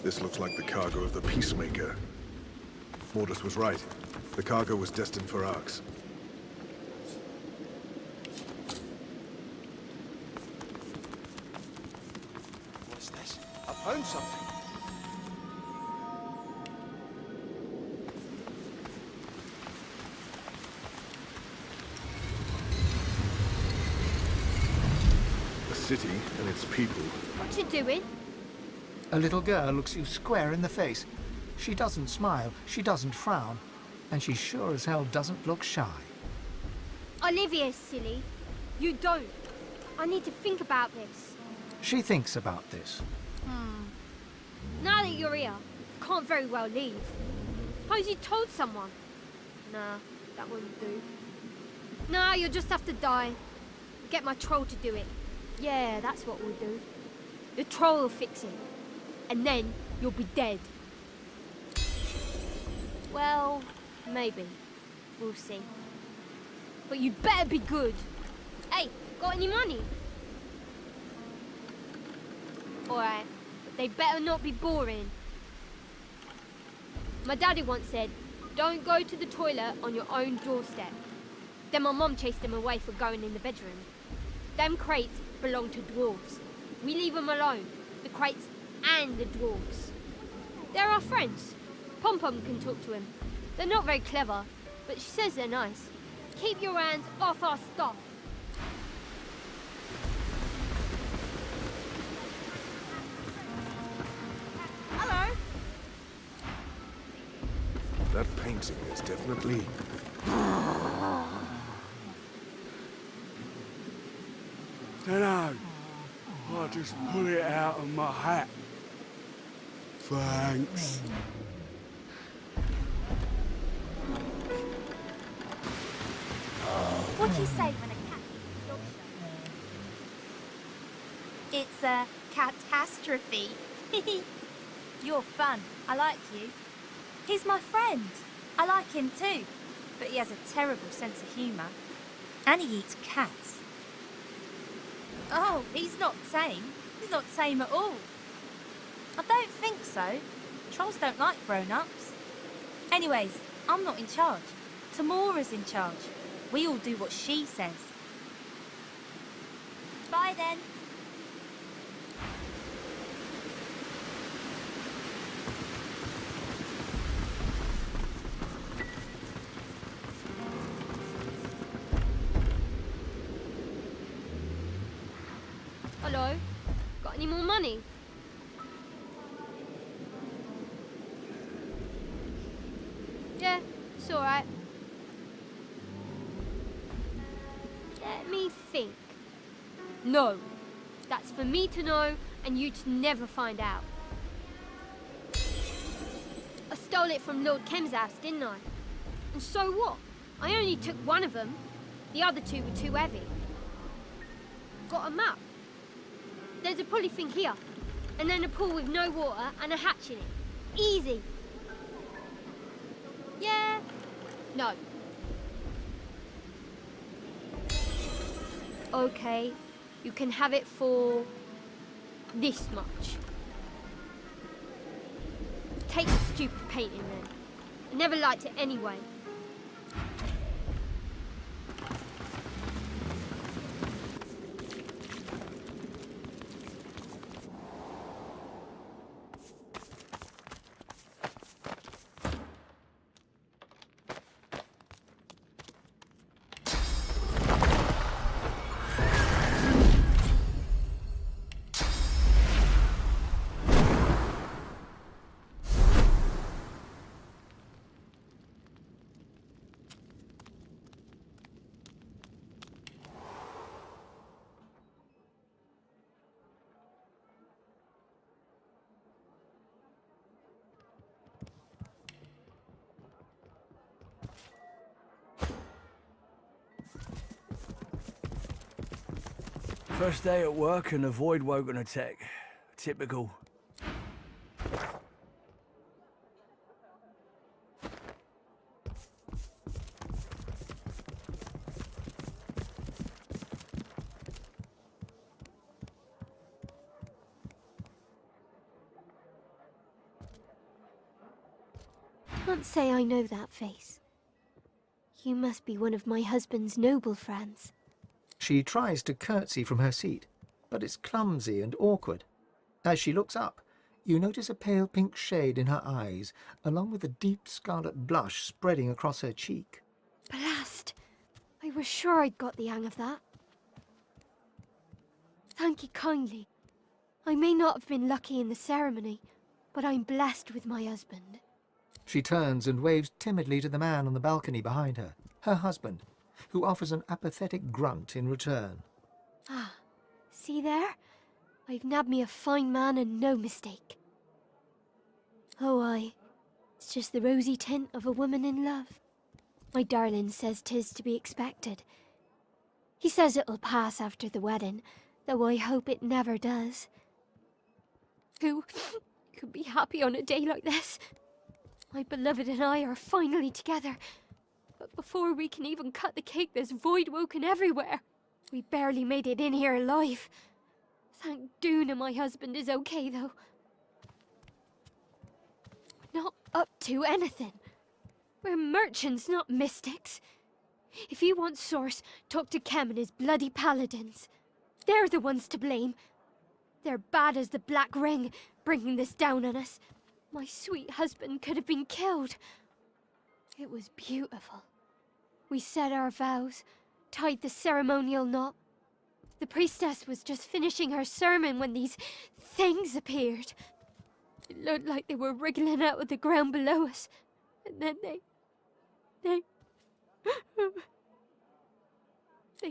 This looks like the cargo of the Peacemaker. Mortis was right. The cargo was destined for Arks. What's this? I found something. A city and its people. What you doing? A little girl looks you square in the face. She doesn't smile, she doesn't frown, and she sure as hell doesn't look shy. Olivia's silly. You don't. I need to think about this. She thinks about this. Now that you're here, can't very well leave. Suppose you told someone. Nah, that wouldn't do. Nah, you'll just have to die. Get my troll to do it. Yeah, that's what we'll do. The troll will fix it. And then you'll be dead. Well, maybe. We'll see. But you'd better be good. Hey, got any money? Alright, but they better not be boring. My daddy once said, don't go to the toilet on your own doorstep. Then my mum chased him away for going in the bedroom. Them crates belong to dwarves. We leave them alone, the crates and the dwarves. They're our friends. Pom-Pom can talk to him. They're not very clever, but she says they're nice. Keep your hands off our stuff. Hello. That painting is definitely... Dunno. I'll just pull it out of my hat. Thanks. What do you say when a cat... It's a catastrophe. You're fun. I like you. He's my friend. I like him too. But he has a terrible sense of humour. And he eats cats. Oh, he's not tame. He's not tame at all. I don't think so. Trolls don't like grown-ups. Anyways, I'm not in charge. Tamora's in charge. We all do what she says. Bye then. Hello? Got any more money? Yeah, it's alright. Let me think. No. That's for me to know and you to never find out. I stole it from Lord Kem's house, didn't I? And so what? I only took one of them. The other two were too heavy. Got a map. There's a pulley thing here, and then a pool with no water and a hatch in it. Easy. Yeah? No. Okay, you can have it for this much. Take the stupid painting then. I never liked it anyway. First day at work and the void woken attack. Typical. Can't say I know that face. You must be one of my husband's noble friends. She tries to curtsy from her seat, but it's clumsy and awkward. As she looks up, you notice a pale pink shade in her eyes, along with a deep scarlet blush spreading across her cheek. Blast! I was sure I'd got the hang of that. Thank you kindly. I may not have been lucky in the ceremony, but I'm blessed with my husband. She turns and waves timidly to the man on the balcony behind her, her husband, who offers an apathetic grunt in return. Ah, see there? I've nabbed me a fine man and no mistake. Oh aye, it's just the rosy tint of a woman in love. My darling says 'tis to be expected. He says it'll pass after the wedding, though I hope it never does. Who could be happy on a day like this? My beloved and I are finally together. But before we can even cut the cake, there's void woken everywhere. We barely made it in here alive. Thank Duna my husband is okay, though. Not up to anything. We're merchants, not mystics. If you want source, talk to Kem and his bloody paladins. They're the ones to blame. They're bad as the Black Ring, bringing this down on us. My sweet husband could have been killed. It was beautiful. We said our vows, tied the ceremonial knot. The priestess was just finishing her sermon when these things appeared. It looked like they were wriggling out of the ground below us. And then they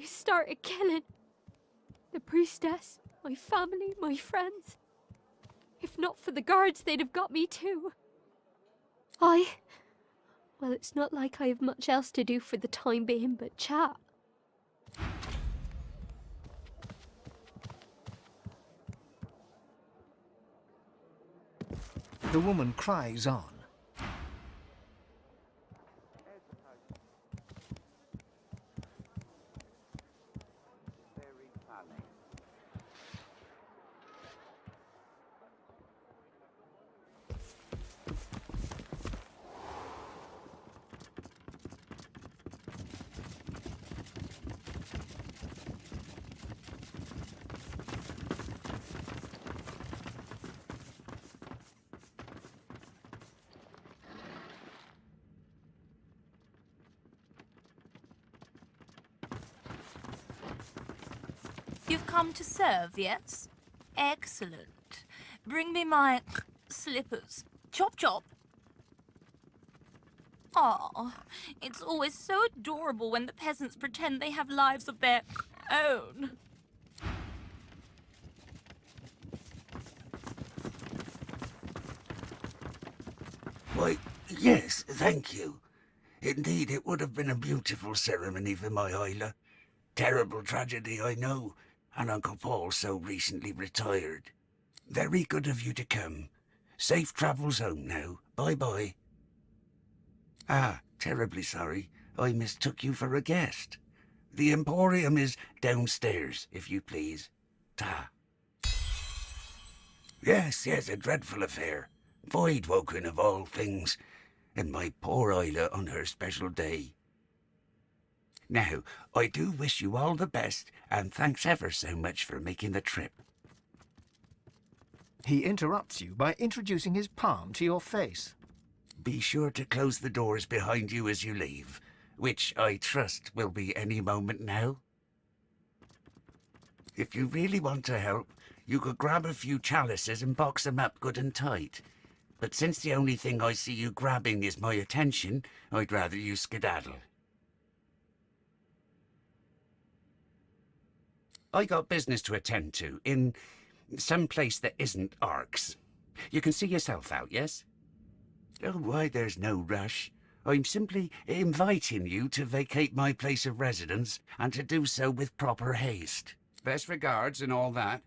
started killing. The priestess, my family, my friends. If not for the guards, they'd have got me too. Well, it's not like I have much else to do for the time being but chat. The woman cries on. You've come to serve, yes? Excellent. Bring me my slippers. Chop chop. Aw, it's always so adorable when the peasants pretend they have lives of their own. Why, yes, thank you. Indeed, it would have been a beautiful ceremony for my Isla. Terrible tragedy, I know, and Uncle Paul so recently retired. Very good of you to come. Safe travels home now. Bye-bye. Ah, terribly sorry. I mistook you for a guest. The Emporium is downstairs, if you please. Ta. Yes, a dreadful affair. Void woken of all things, and my poor Isla on her special day. Now, I do wish you all the best, and thanks ever so much for making the trip. He interrupts you by introducing his palm to your face. Be sure to close the doors behind you as you leave, which I trust will be any moment now. If you really want to help, you could grab a few chalices and box them up good and tight. But since the only thing I see you grabbing is my attention, I'd rather you skedaddle. I got business to attend to in some place that isn't Arks. You can see yourself out, yes? Oh, why, there's no rush. I'm simply inviting you to vacate my place of residence and to do so with proper haste. Best regards and all that.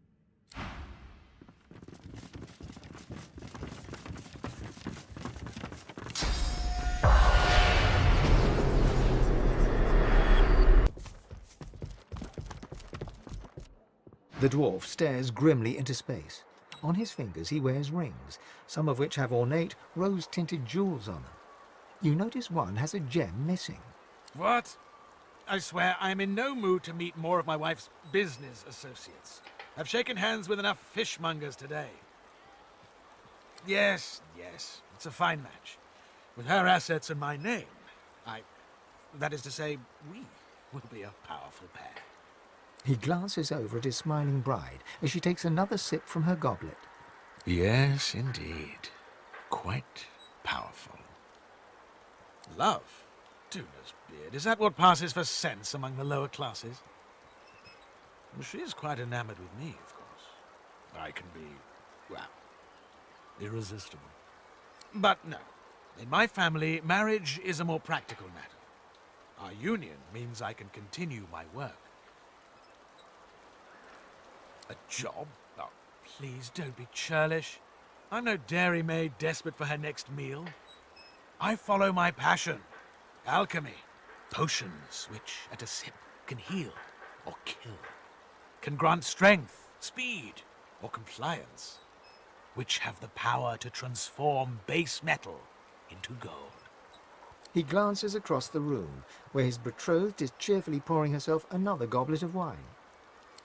The dwarf stares grimly into space. On his fingers he wears rings, some of which have ornate, rose-tinted jewels on them. you notice one has a gem missing. What? I swear I'm in no mood to meet more of my wife's business associates. I've shaken hands with enough fishmongers today. Yes, it's a fine match. With her assets and my name, that is to say, we will be a powerful pair. He glances over at his smiling bride as she takes another sip from her goblet. Yes, indeed. Quite powerful. Love? Tuna's beard. Is that what passes for sense among the lower classes? She is quite enamored with me, of course. I can be, well, irresistible. But no. In my family, marriage is a more practical matter. Our union means I can continue my work. A job? Oh, please don't be churlish. I'm no dairymaid desperate for her next meal. I follow my passion. Alchemy. Potions which, at a sip, can heal or kill. Can grant strength, speed, or compliance. Which have the power to transform base metal into gold. He glances across the room, where his betrothed is cheerfully pouring herself another goblet of wine.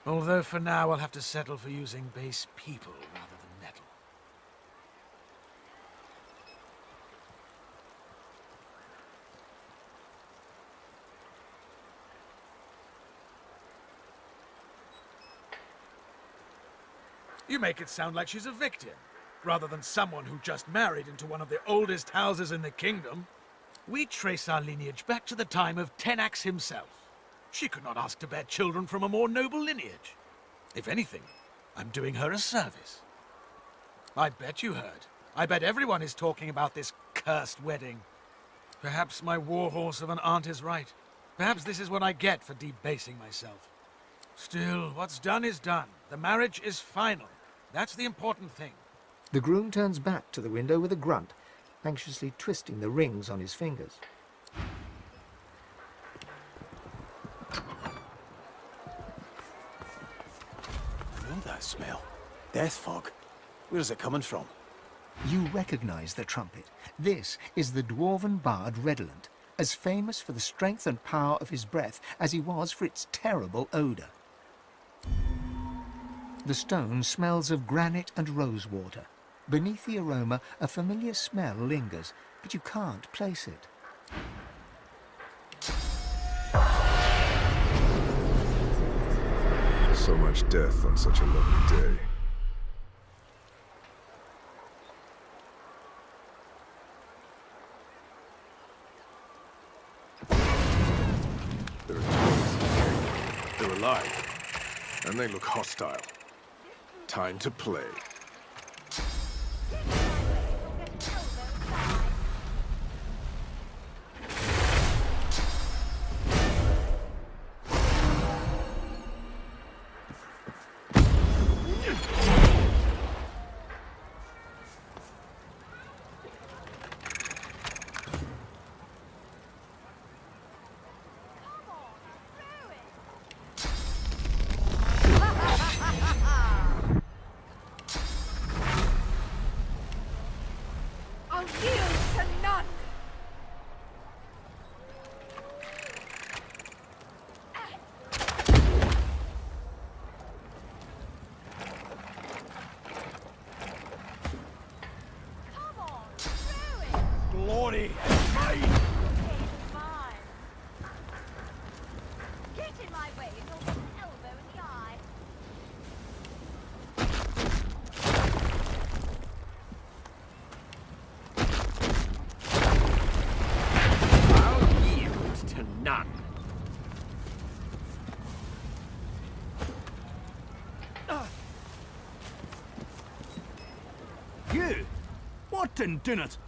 Although for now I'll have to settle for using base people rather than metal. You make it sound like she's a victim, rather than someone who just married into one of the oldest houses in the kingdom. We trace our lineage back to the time of Tenax himself. She could not ask to bear children from a more noble lineage. If anything, I'm doing her a service. I bet you heard. I bet everyone is talking about this cursed wedding. Perhaps my warhorse of an aunt is right. Perhaps this is what I get for debasing myself. Still, what's done is done. The marriage is final. That's the important thing. The groom turns back to the window with a grunt, anxiously twisting the rings on his fingers. I know that smell. Death fog. Where's it coming from? You recognize the trumpet. This is the dwarven bard Redolent, as famous for the strength and power of his breath as he was for its terrible odor. The stone smells of granite and rosewater. Beneath the aroma, a familiar smell lingers, but you can't place it. So much death on such a lovely day. There are twins. They're alive. And they look hostile. Time to play. Glory is mine! Get in my way and you'll get an elbow in the eye. I'll yield to none. You? What in doing it?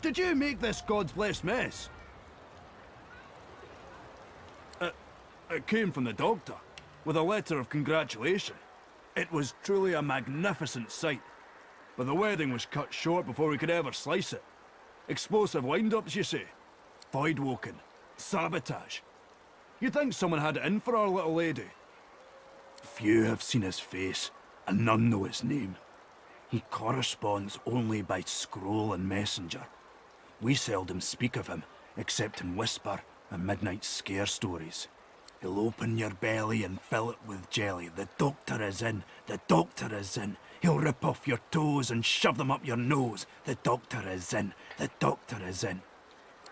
Did you make this God's blessed mess? It came from the doctor, with a letter of congratulation. It was truly a magnificent sight, but the wedding was cut short before we could ever slice it. Explosive wind-ups, you say? Void-woken. Sabotage. You'd think someone had it in for our little lady. Few have seen his face, and none know his name. He corresponds only by scroll and messenger. We seldom speak of him, except in whisper and midnight scare stories. He'll open your belly and fill it with jelly. The doctor is in. The doctor is in. He'll rip off your toes and shove them up your nose. The doctor is in. The doctor is in.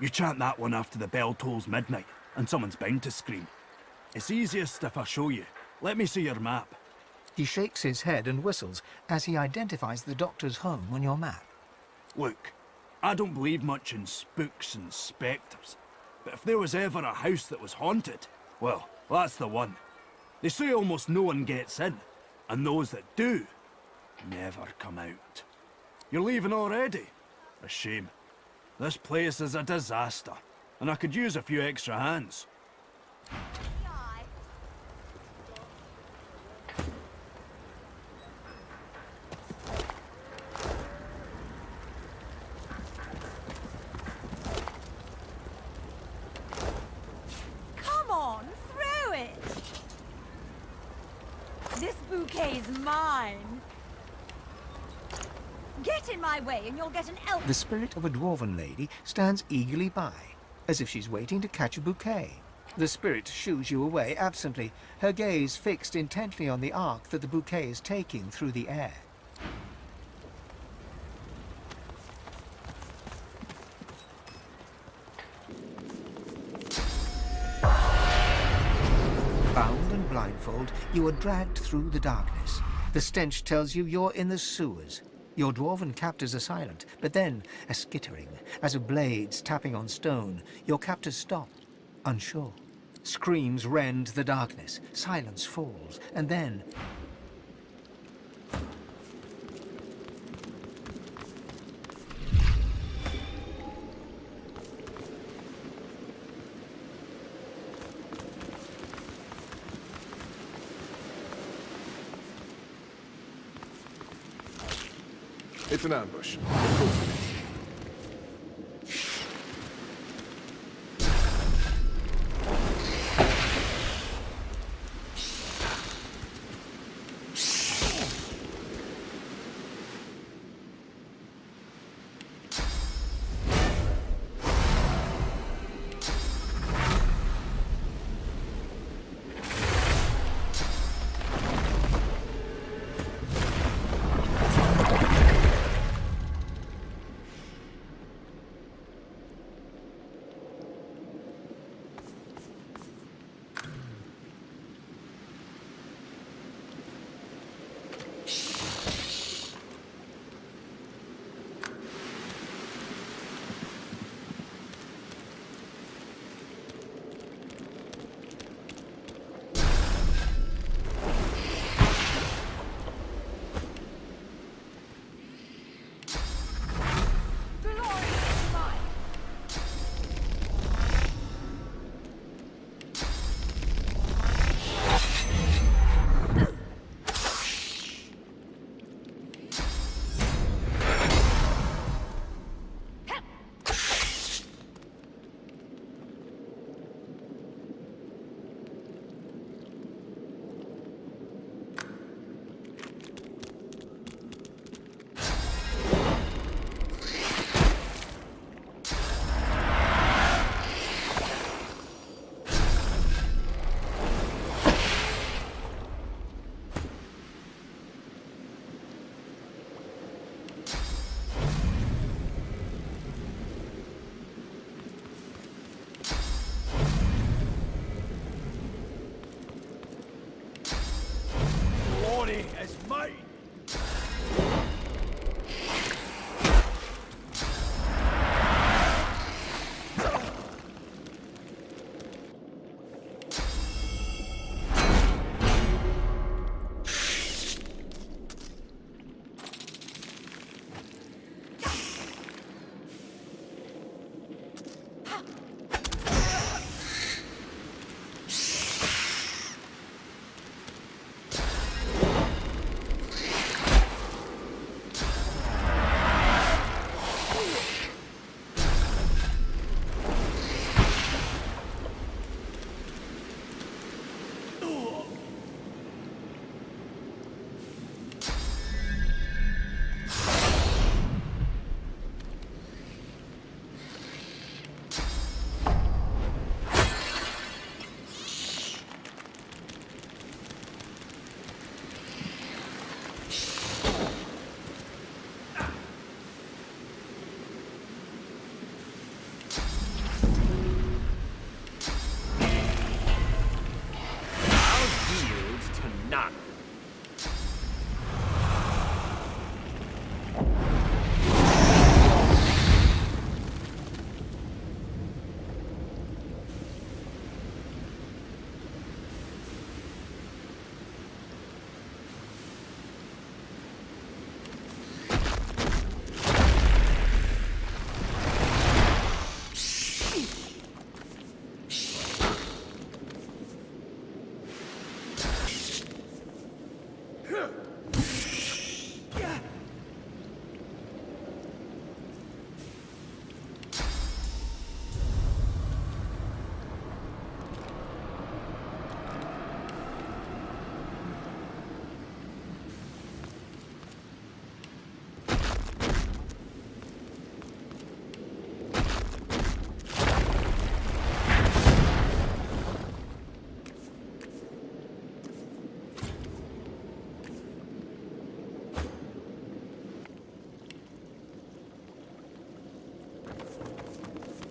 You chant that one after the bell tolls midnight, and someone's bound to scream. It's easiest if I show you. Let me see your map. He shakes his head and whistles as he identifies the doctor's home on your map. Look, I don't believe much in spooks and spectres, but if there was ever a house that was haunted, well, that's the one. They say almost no one gets in, and those that do never come out. You're leaving already? A shame. This place is a disaster, and I could use a few extra hands. Come on, throw it! This bouquet's mine. Get in my way and you'll get an elf. The spirit of a dwarven lady stands eagerly by, as if she's waiting to catch a bouquet. The spirit shoos you away absently, her gaze fixed intently on the arc that the bouquet is taking through the air. Bound and blindfold, you are dragged through the darkness. The stench tells you you're in the sewers. Your dwarven captors are silent, but then a skittering, as of blades tapping on stone. Your captors stop, unsure. Screams rend the darkness. Silence falls, and then... It's an ambush.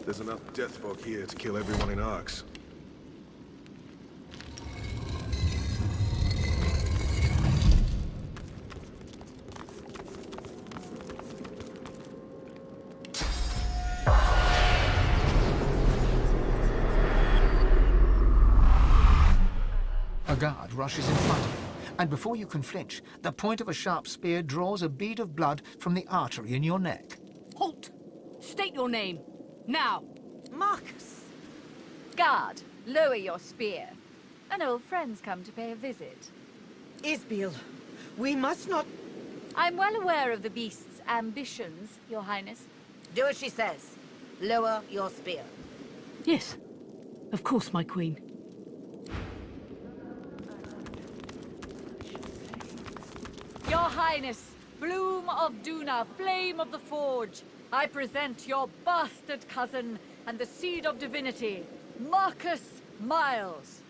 There's enough death fog here to kill everyone in Arks. A guard rushes in front of you, and before you can flinch, the point of a sharp spear draws a bead of blood from the artery in your neck. Halt! State your name. Now! Marcus! Guard, lower your spear. An old friend's come to pay a visit. Isbiel, we must not... I'm well aware of the beast's ambitions, Your Highness. Do as she says. Lower your spear. Yes, of course, my queen. Your Highness, Bloom of Duna, Flame of the Forge, I present your bastard cousin and the seed of divinity, Marcus Miles.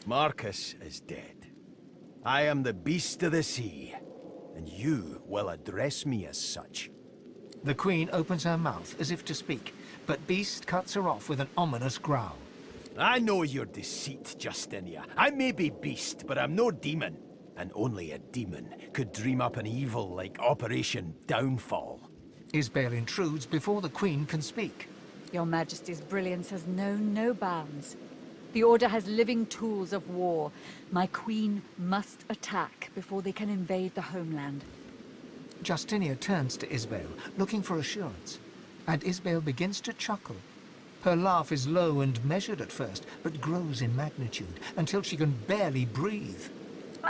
Marcus is dead. I am the beast of the sea, and you will address me as such. The queen opens her mouth as if to speak, but Beast cuts her off with an ominous growl. I know your deceit, Justinia. I may be beast, but I'm no demon. And only a demon could dream up an evil like Operation Downfall. Isbale intrudes before the queen can speak. Your Majesty's brilliance has known no bounds. The Order has living tools of war. My queen must attack before they can invade the homeland. Justinia turns to Isbale, looking for assurance, and Isbale begins to chuckle. Her laugh is low and measured at first, but grows in magnitude until she can barely breathe.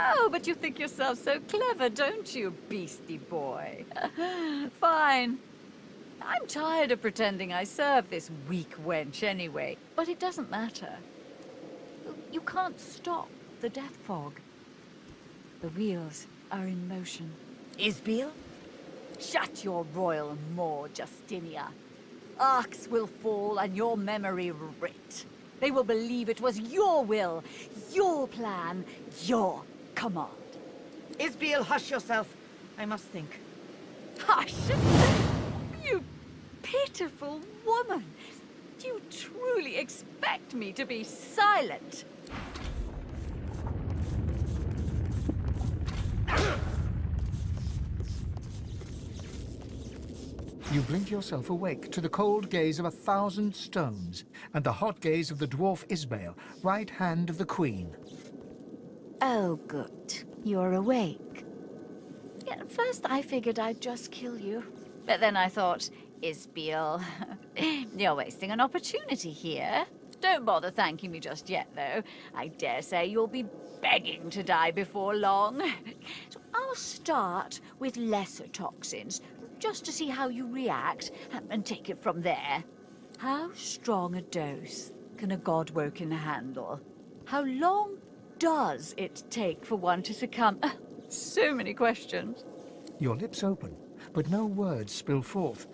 Oh, but you think yourself so clever, don't you, beastie boy? Fine. I'm tired of pretending I serve this weak wench anyway, but it doesn't matter. You can't stop the death fog. The wheels are in motion. Isbiel? Shut your royal maw, Justinia. Arks will fall and your memory writ. They will believe it was your will, your plan, your command. Isbiel, hush yourself. I must think. Hush! You pitiful woman! Do you truly expect me to be silent? You blink yourself awake to the cold gaze of 1,000 stones and the hot gaze of the dwarf Isbale, right hand of the queen. Oh, good. You're awake. Yeah, at first I figured I'd just kill you. But then I thought, Isbiel, you're wasting an opportunity here. Don't bother thanking me just yet, though. I dare say you'll be begging to die before long. So I'll start with lesser toxins, just to see how you react, and take it from there. How strong a dose can a godwoken handle? How long does it take for one to succumb? So many questions. Your lips open, but no words spill forth.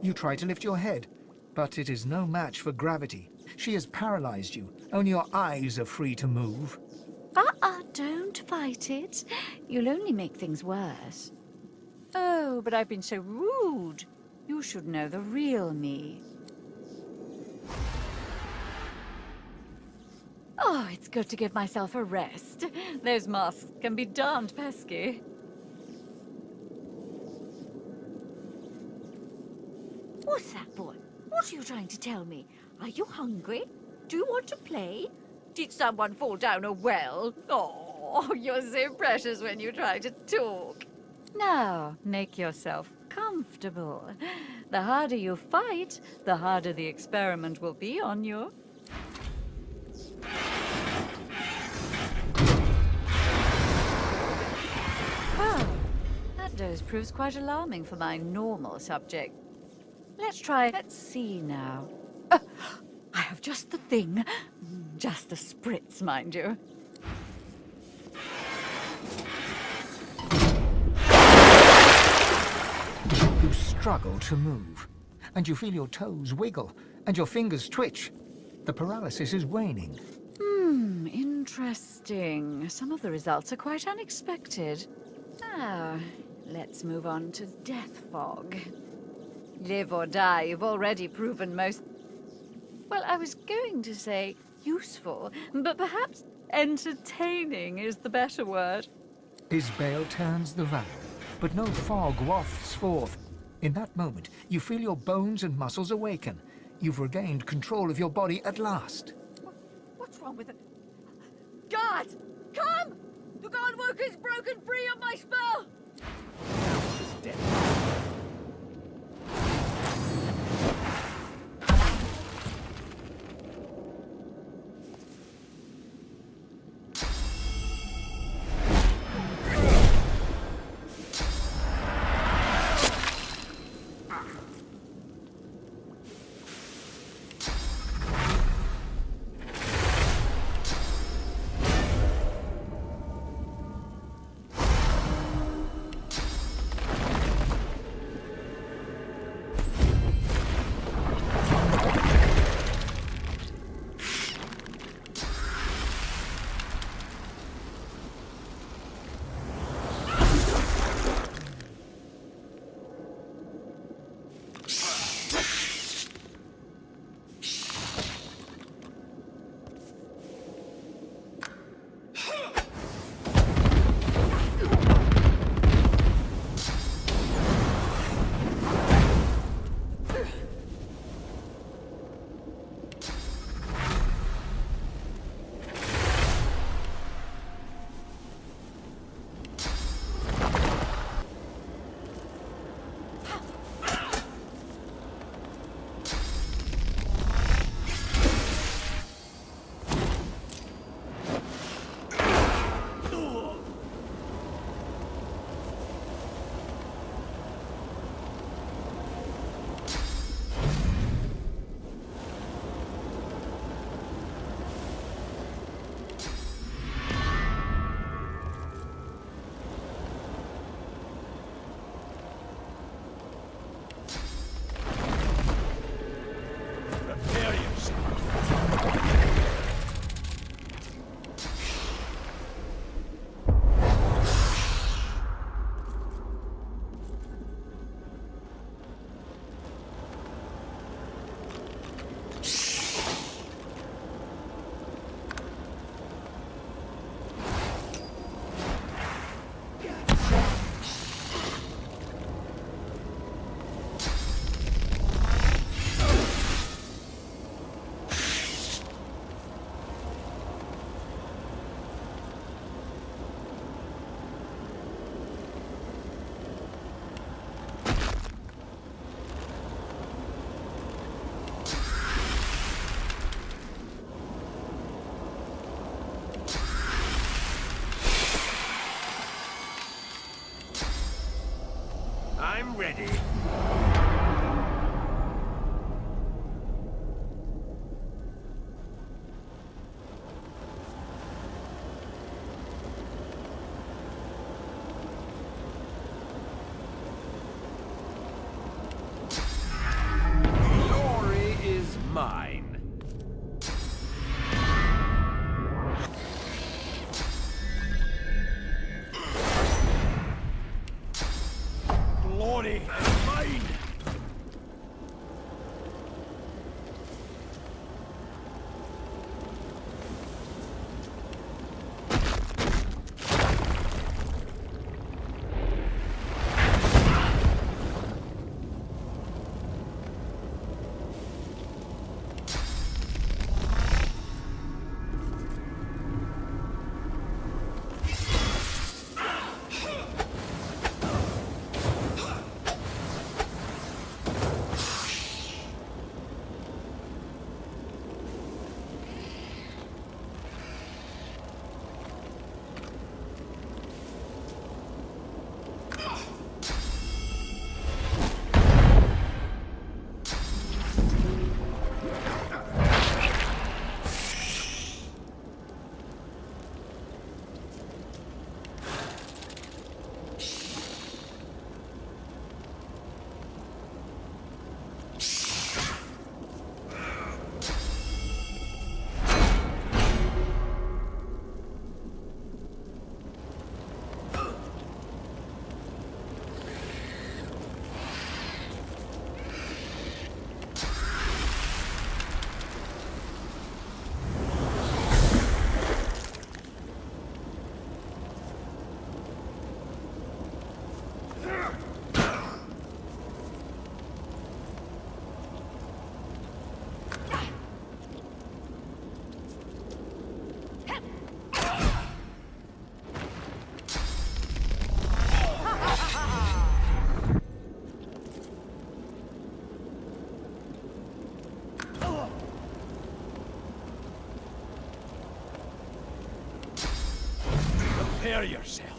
You try to lift your head, but it is no match for gravity. She has paralyzed you. Only your eyes are free to move. Don't fight it. You'll only make things worse. Oh, but I've been so rude. You should know the real me. Oh, it's good to give myself a rest. Those masks can be darned pesky. What's that, boy? What are you trying to tell me? Are you hungry? Do you want to play? Did someone fall down a well? Oh, you're so precious when you try to talk. Now, make yourself comfortable. The harder you fight, the harder the experiment will be on you. Oh, that dose proves quite alarming for my normal subject. Let's see now. I have just the thing. Just a spritz, mind you. You struggle to move, and you feel your toes wiggle, and your fingers twitch. The paralysis is waning. Interesting. Some of the results are quite unexpected. Now, let's move on to death fog. Live or die, you've already proven most Well, I was going to say useful, but perhaps entertaining is the better word. Isabel turns the valve, but no fog wafts forth. In that moment, you feel your bones and muscles awaken. You've regained control of your body at last. What's wrong with it? God! Come! The Godworker's broken free of my spell! I'm ready. Glory is mine. Glory is mine. Prepare yourself.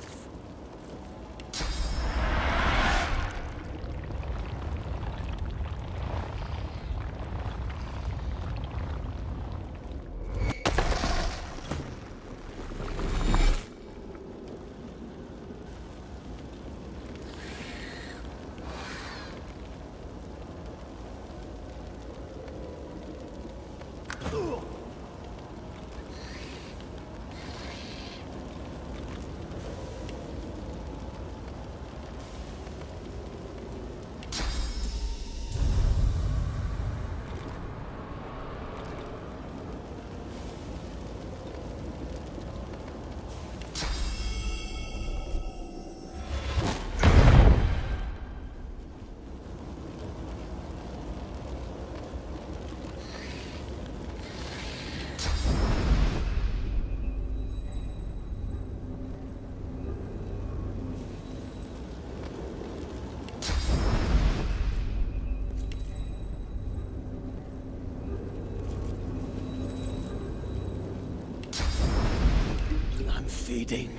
I'm fading.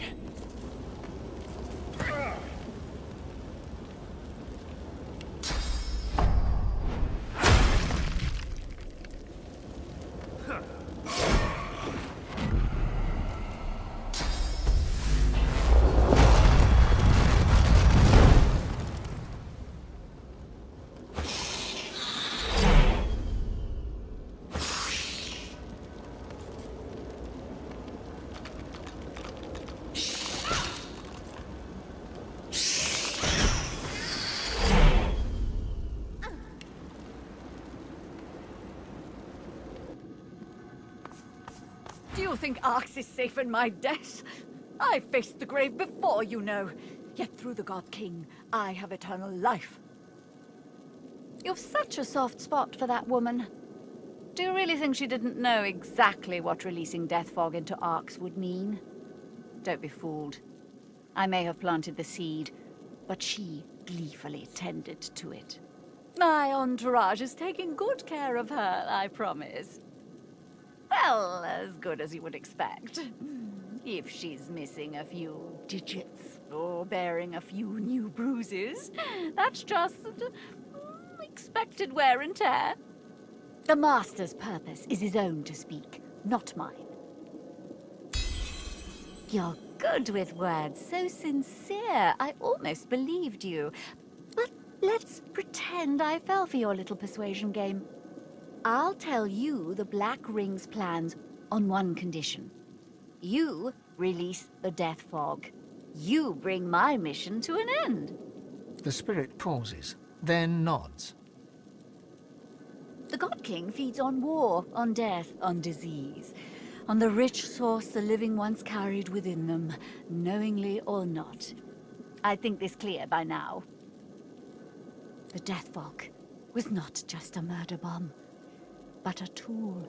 Do you think Arks is safe in my death? I faced the grave before, you know. Yet through the God King, I have eternal life. You've such a soft spot for that woman. Do you really think she didn't know exactly what releasing Death Fog into Arks would mean? Don't be fooled. I may have planted the seed, but she gleefully tended to it. My entourage is taking good care of her, I promise. Well, as good as you would expect. If she's missing a few digits, or bearing a few new bruises, that's just expected wear and tear. The Master's purpose is his own to speak, not mine. You're good with words, so sincere, I almost believed you. But let's pretend I fell for your little persuasion game. I'll tell you the Black Ring's plans on one condition. You release the Death Fog. You bring my mission to an end. The spirit pauses, then nods. The God King feeds on war, on death, on disease. On the rich source the living once carried within them, knowingly or not. I think this clear by now. The Death Fog was not just a murder bomb, but a tool.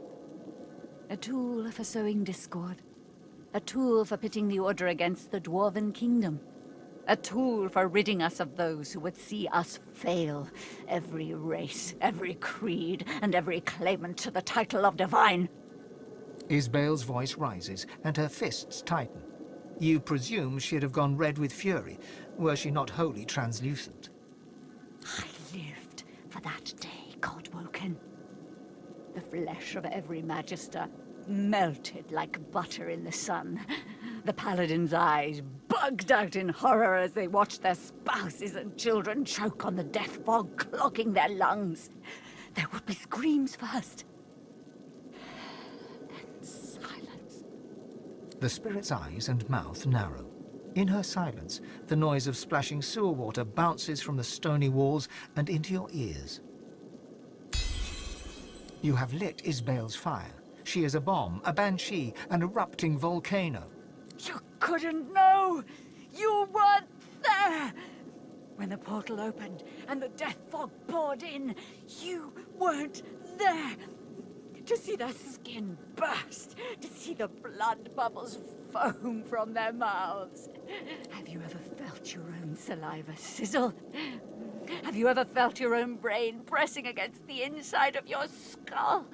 A tool for sowing discord. A tool for pitting the Order against the Dwarven Kingdom. A tool for ridding us of those who would see us fail. Every race, every creed, and every claimant to the title of Divine. Isbel's voice rises, and her fists tighten. You presume she'd have gone red with fury, were she not wholly translucent. I lived for that day, God-woken. The flesh of every Magister melted like butter in the sun. The Paladins' eyes bugged out in horror as they watched their spouses and children choke on the death fog, clogging their lungs. There would be screams first. Then silence. The spirit's eyes and mouth narrow. In her silence, the noise of splashing sewer water bounces from the stony walls and into your ears. You have lit Isbel's fire. She is a bomb, a banshee, an erupting volcano. You couldn't know! You weren't there! When the portal opened and the death fog poured in, you weren't there! To see their skin burst, to see the blood bubbles foam from their mouths. Have you ever felt your own saliva sizzle? Have you ever felt your own brain pressing against the inside of your skull?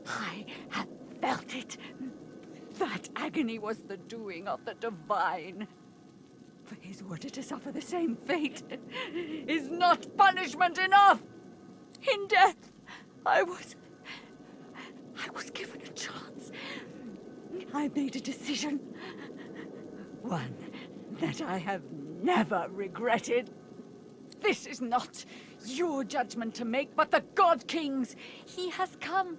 I have felt it. That agony was the doing of the divine. For his order to suffer the same fate is not punishment enough. In death, I was given a chance. I made a decision. One that I have never regretted. This is not your judgment to make, but the God King's. He has come.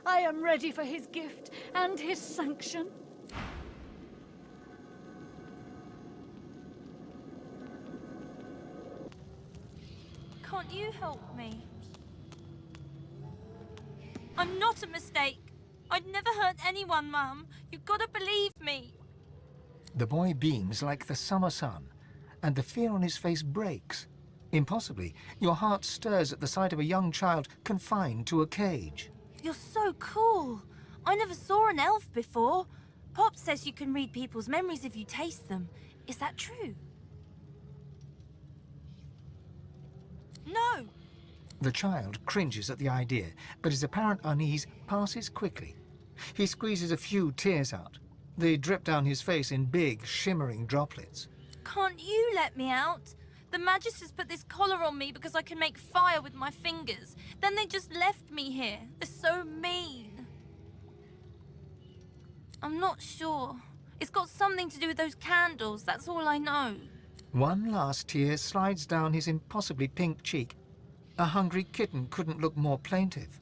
I am ready for his gift and his sanction. Can't you help me? I'm not a mistake. I'd never hurt anyone, Mum. You've got to believe me. The boy beams like the summer sun, and the fear on his face breaks. Impossibly, your heart stirs at the sight of a young child confined to a cage. You're so cool. I never saw an elf before. Pop says you can read people's memories if you taste them. Is that true? No! The child cringes at the idea, but his apparent unease passes quickly. He squeezes a few tears out. They drip down his face in big, shimmering droplets. Can't you let me out? The Magisters put this collar on me because I can make fire with my fingers. Then they just left me here. They're so mean. I'm not sure. It's got something to do with those candles, that's all I know. One last tear slides down his impossibly pink cheek. A hungry kitten couldn't look more plaintive.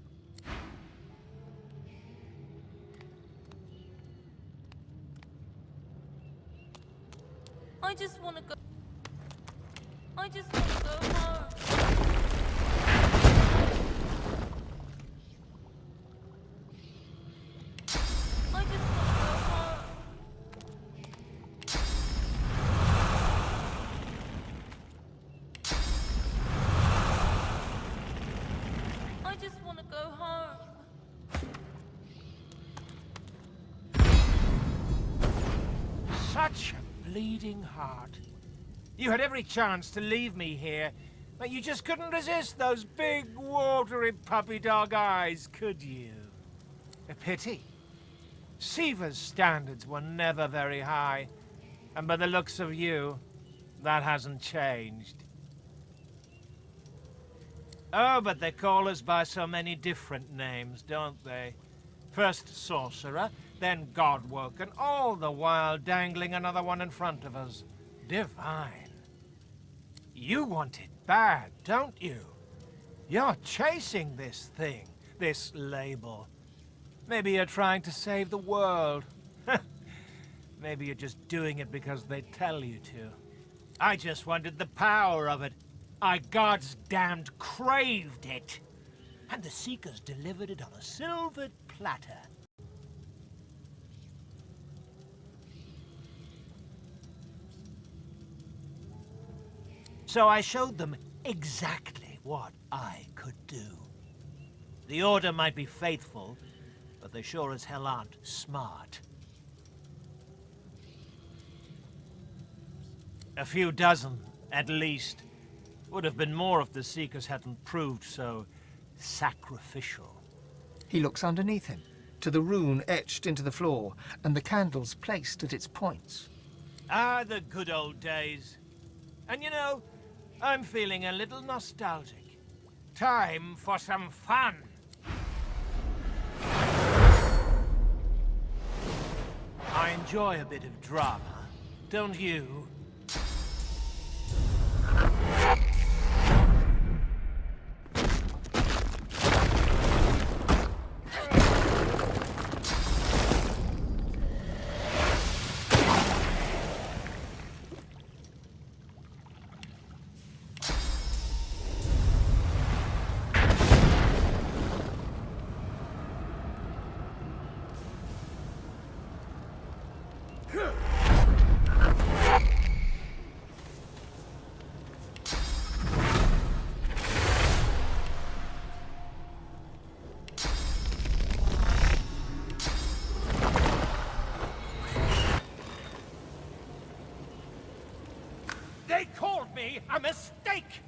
I just want to go... I just want to go home. I just want to go home. I just want to go home. Such a bleeding heart. You had every chance to leave me here, but you just couldn't resist those big, watery puppy dog eyes, could you? A pity. Siva's standards were never very high, and by the looks of you, that hasn't changed. Oh, but they call us by so many different names, don't they? First sorcerer, then godwoken, all the while dangling another one in front of us. Divine. You want it bad, don't you? You're chasing this thing, this label. Maybe you're trying to save the world. Maybe you're just doing it because they tell you to. I just wanted the power of it. I God's damned craved it. And the Seekers delivered it on a silvered platter. So I showed them exactly what I could do. The Order might be faithful, but they sure as hell aren't smart. A few dozen, at least, would have been more if the Seekers hadn't proved so sacrificial. He looks underneath him, to the rune etched into the floor, and the candles placed at its points. Ah, the good old days. And you know, I'm feeling a little nostalgic. Time for some fun. I enjoy a bit of drama, don't you? They called me a mistake!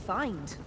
find?